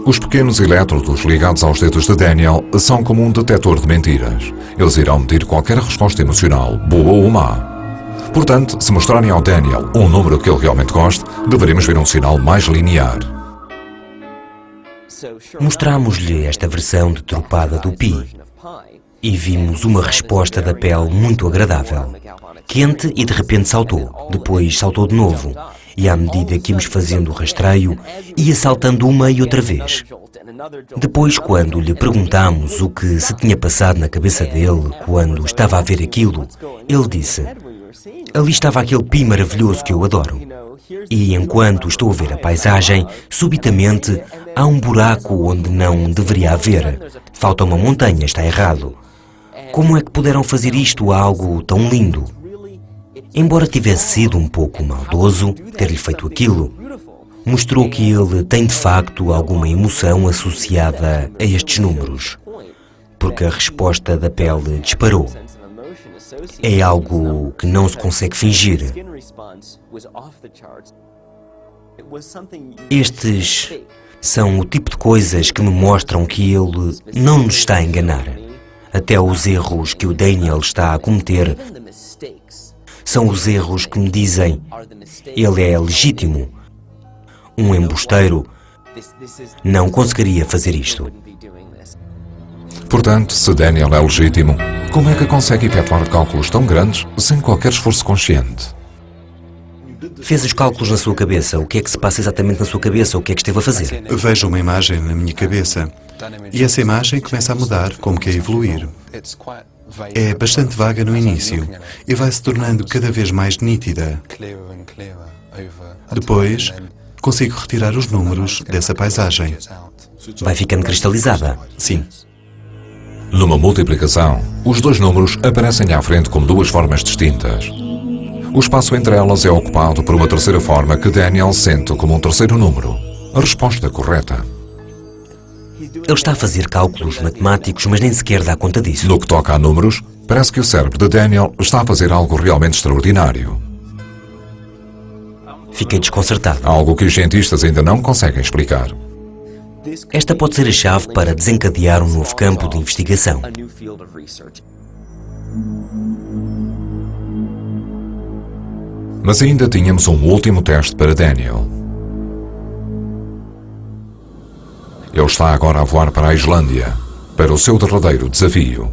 Os pequenos elétrodos ligados aos dedos de Daniel são como um detector de mentiras. Eles irão medir qualquer resposta emocional, boa ou má. Portanto, se mostrarem ao Daniel um número que ele realmente goste, deveremos ver um sinal mais linear. Mostramos-lhe esta versão deturpada do Pi e vimos uma resposta da pele muito agradável. Quente e de repente saltou, depois saltou de novo. E à medida que íamos fazendo o rastreio, ia saltando uma e outra vez. Depois, quando lhe perguntámos o que se tinha passado na cabeça dele quando estava a ver aquilo, ele disse: ali estava aquele Pi maravilhoso que eu adoro. E enquanto estou a ver a paisagem, subitamente há um buraco onde não deveria haver. Falta uma montanha, está errado. Como é que puderam fazer isto a algo tão lindo? Embora tivesse sido um pouco maldoso ter-lhe feito aquilo, mostrou que ele tem de facto alguma emoção associada a estes números, porque a resposta da pele disparou. É algo que não se consegue fingir. Estes são o tipo de coisas que me mostram que ele não nos está a enganar. Até os erros que o Daniel está a cometer são os erros que me dizem: ele é legítimo. Um embusteiro não conseguiria fazer isto. Portanto, se Daniel é legítimo, como é que consegue efetuar cálculos tão grandes sem qualquer esforço consciente? Fez os cálculos na sua cabeça. O que é que se passa exatamente na sua cabeça? O que é que esteve a fazer? Vejo uma imagem na minha cabeça e essa imagem começa a mudar, como que a evoluir. É bastante vaga no início e vai se tornando cada vez mais nítida. Depois, consigo retirar os números dessa paisagem. Vai ficando cristalizada. Sim. Numa multiplicação, os dois números aparecem à frente como duas formas distintas. O espaço entre elas é ocupado por uma terceira forma que Daniel sente como um terceiro número. A resposta correta. Ele está a fazer cálculos matemáticos, mas nem sequer dá conta disso. No que toca a números, parece que o cérebro de Daniel está a fazer algo realmente extraordinário. Fiquei desconcertado. Algo que os cientistas ainda não conseguem explicar. Esta pode ser a chave para desencadear um novo campo de investigação. Mas ainda tínhamos um último teste para Daniel. Ele está agora a voar para a Islândia, para o seu derradeiro desafio.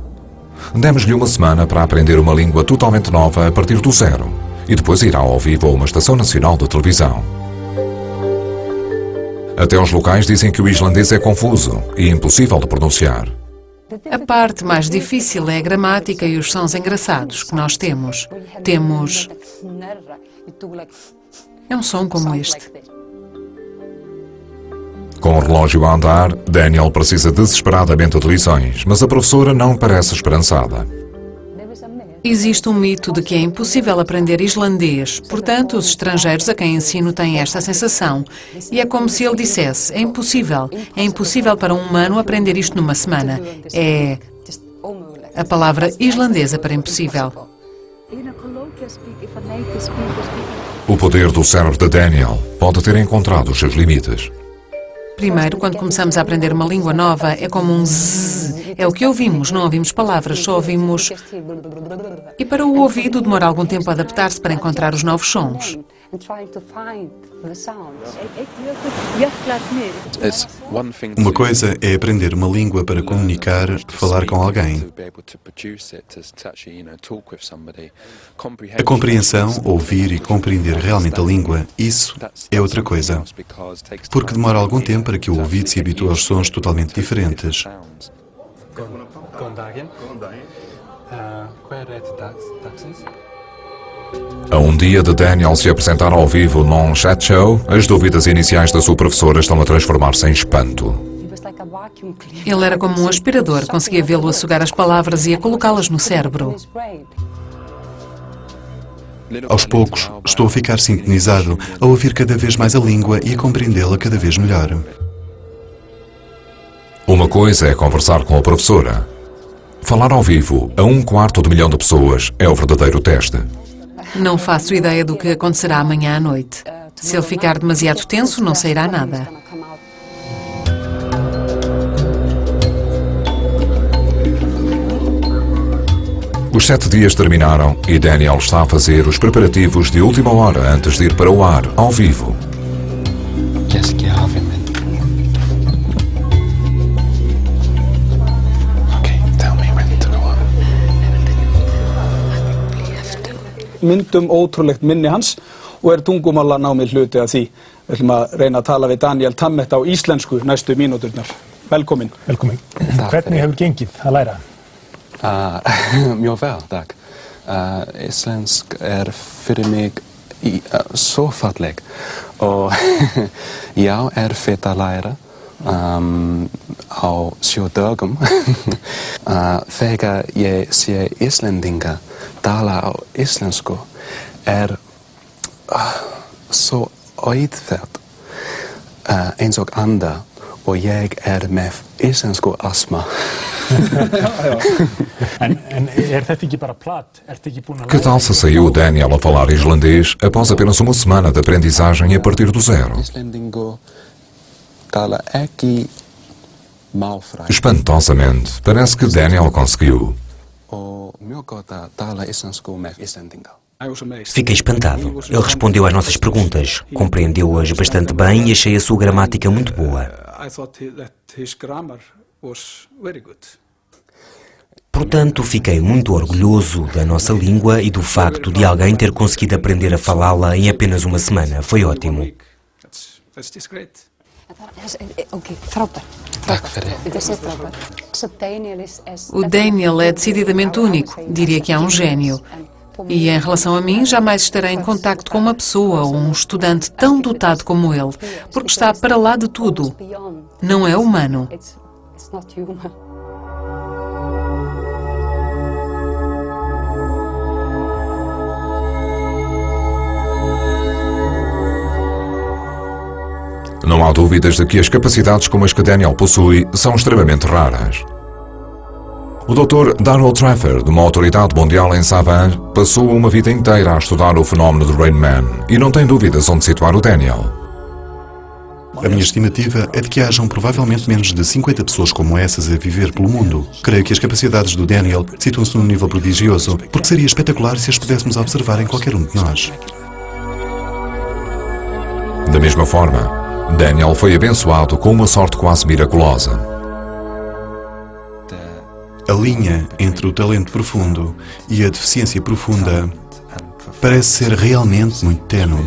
Demos-lhe uma semana para aprender uma língua totalmente nova a partir do zero, e depois irá ao vivo a uma estação nacional de televisão. Até os locais dizem que o islandês é confuso e impossível de pronunciar. A parte mais difícil é a gramática e os sons engraçados que nós temos. É um som como este. Com o relógio a andar, Daniel precisa desesperadamente de lições, mas a professora não parece esperançada. Existe um mito de que é impossível aprender islandês, portanto, os estrangeiros a quem ensino têm esta sensação. E é como se ele dissesse: é impossível para um humano aprender isto numa semana. É a palavra islandesa para impossível. O poder do cérebro de Daniel pode ter encontrado os seus limites. Primeiro, quando começamos a aprender uma língua nova, é como um zzz. É o que ouvimos, não ouvimos palavras, só ouvimos. E para o ouvido demora algum tempo a adaptar-se para encontrar os novos sons. Uma coisa é aprender uma língua para comunicar, falar com alguém. A compreensão, ouvir e compreender realmente a língua, isso é outra coisa. Porque demora algum tempo para que o ouvido se habitue aos sons totalmente diferentes. A um dia de Daniel se apresentar ao vivo num chat show, as dúvidas iniciais da sua professora estão a transformar-se em espanto. Ele era como um aspirador, conseguia vê-lo a sugar as palavras e a colocá-las no cérebro. Aos poucos, estou a ficar sintonizado, a ouvir cada vez mais a língua e a compreendê-la cada vez melhor. Uma coisa é conversar com a professora. Falar ao vivo a 1/4 de milhão de pessoas é o verdadeiro teste. Não faço ideia do que acontecerá amanhã à noite. Se ele ficar demasiado tenso, não sairá nada. 7 dias terminaram e Daniel está a fazer os preparativos de última hora antes de ir para o ar, ao vivo. Myndum ótrúlegt minni hans og tungumálanámið hluti af því. Við ætlum að reyna að tala við Daniel Tammet á íslensku næstu mínúturnar. Velkomin. Velkomin. Hvernig hefur gengið að læra? Mjög vel, takk. Íslensk fyrir mig svo falleg og já, erfitt að læra á 7 dögum. Þegar ég sé Íslendinga tala á íslensku svo auðvelt eins og anda og ég með íslensku astma. En þetta ekki bara plat? Ekki búin að Que tal se saiu Daniel a falar islandês após apenas uma semana de aprendizagem a partir do zero? Íslendingur tala ekki málfræði. Espantosamente, parece que Daniel conseguiu. Og mjög gott að tala íslensku með Íslendinga. Fiquei espantado. Ele respondeu às nossas perguntas, compreendeu-as bastante bem e achei a sua gramática muito boa. Portanto, fiquei muito orgulhoso da nossa língua e do facto de alguém ter conseguido aprender a falá-la em apenas uma semana. Foi ótimo. O Daniel é decididamente único. Diria que é um gênio. E em relação a mim, jamais estarei em contacto com uma pessoa ou um estudante tão dotado como ele, porque está para lá de tudo. Não é humano. Não há dúvidas de que as capacidades como as que Daniel possui são extremamente raras. O Dr. Donald Trafford, uma autoridade mundial em Savant, passou uma vida inteira a estudar o fenómeno do Rain Man e não tem dúvidas onde situar o Daniel. A minha estimativa é de que hajam provavelmente menos de 50 pessoas como essas a viver pelo mundo. Creio que as capacidades do Daniel situam-se num nível prodigioso, porque seria espetacular se as pudéssemos observar em qualquer um de nós. Da mesma forma, Daniel foi abençoado com uma sorte quase miraculosa. A linha entre o talento profundo e a deficiência profunda parece ser realmente muito ténue.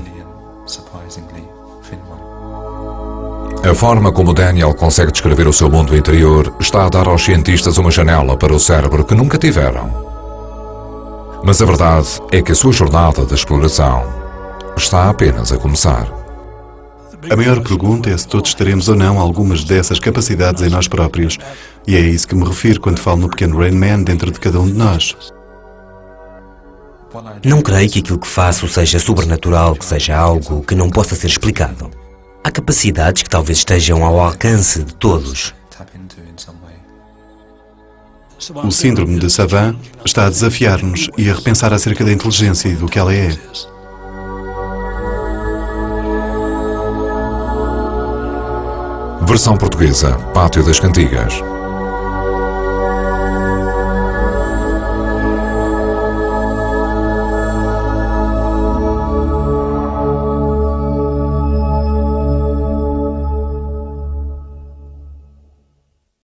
A forma como Daniel consegue descrever o seu mundo interior está a dar aos cientistas uma janela para o cérebro que nunca tiveram. Mas a verdade é que a sua jornada de exploração está apenas a começar. A maior pergunta é se todos teremos ou não algumas dessas capacidades em nós próprios. E é a isso que me refiro quando falo no pequeno Rain Man dentro de cada um de nós. Não creio que aquilo que faço seja sobrenatural, que seja algo que não possa ser explicado. Há capacidades que talvez estejam ao alcance de todos. O síndrome de Savant está a desafiar-nos e a repensar acerca da inteligência e do que ela é. Versão portuguesa, Pátio das Cantigas.